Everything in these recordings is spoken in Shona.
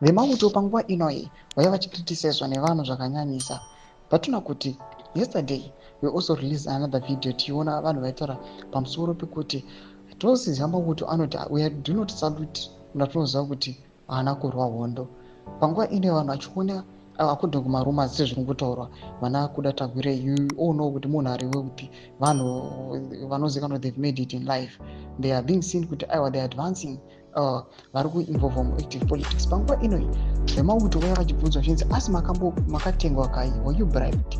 Vemauto panguva inoi vaiva vachikritisizwa nevanhu zvakanyanyisa. Patuna kuti yesterday we also released another video tichiona vanhu vaitaura pamusoro pekuti tinoziva mauto anoti we do not salute natinoziva kuti haana kurwa hondo. Panguva inoi vanhu vachiona according kumaruma sezviri kutaurwa vana kuda tagwire you all know kuti munhu ari wealthy vanhu vanozivikanwa they've made it in life, they are being seen kuti aiwa they are advancing, vari kuinvolve muactive politics. Panguva inoi vemauto vaiva vachibvunzwa zvinzi asi makatengwa kai, were you bribed,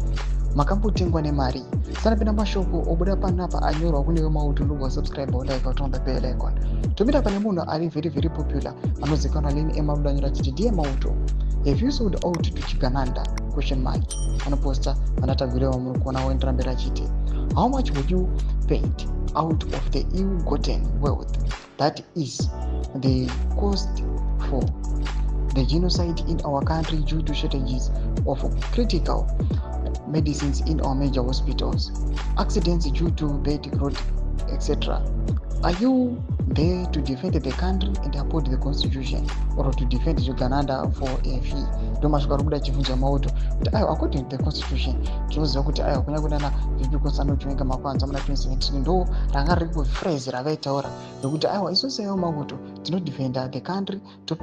makambotengwa nemari? Sanapinda mashoko obuda panapa anyorwa kune vemauto ndobva subscribe like on the bell icon. Tomira pane munhu ari very very popular anozivikanwa leni emabuda anyora achiti dear mauto, have you sold out to Chigananda? Question mark. Anoposta vanatagwire vamuri kuona woendera mberi achiti how much would you paid out of the ill-gotten wealth that is the cost for the genocide in our country due to shortages of critical medicines in our major hospitals, accidents due to bad road, etc. Are you there to defend the country and uphold the constitution or to defend Uganda for a fee? Ndomashuka robuda chivunza mauto kuti ayo according to the constitution tinoziva kuti ayo kunya kudana zvipikosano chwenga makwanza muna 2017 ndo ranga riri phrase ravaitaura rekuti aiwa isusu ayo mauto tinodefenda the country to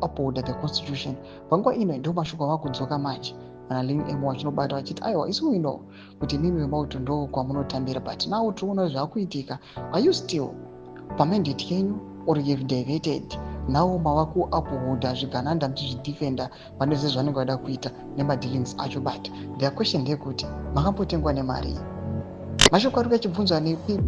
uphold the constitution. Panguva ino ndo mashuka vakudzoka manje vanalini emo vachinobata vachiti aiwa isu we know kuti mimi vemauto ndo kwamunotambira but now tinoona zvakuitika, are you still pamandate yenyu or you've diverted now mava kuupholda zvigananda muchizvidefenda pane zvezvanenge vada kuita nemadealings acho, but their question ndeyekuti makambotengwa nemari? Mashoko ari achibvunzwa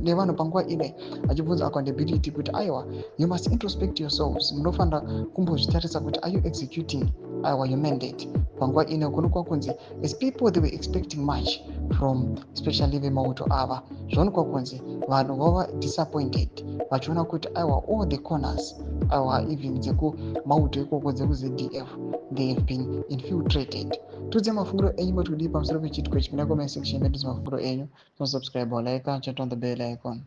nevanhu panguva inei achibvunza accountability kuti aiwa you must introspect yourselves, munofanira kumbozvitarisa kuti are you executing your mandate. Panguva inei kunokuwa kunzi as people they were expecting much from especially vemauto ava, zvaonekwa kunzi vanhu vava disappointed vachiona kuti aiwa all the corners aiwa even dzekumauto ikoko dzekuzDF they have been infiltrated. Tudze mafungiro enyu motudi pamusoro pechitiko ichi muna comment section medu mafungiro enyu, subscribe or like and chat on the bell icon.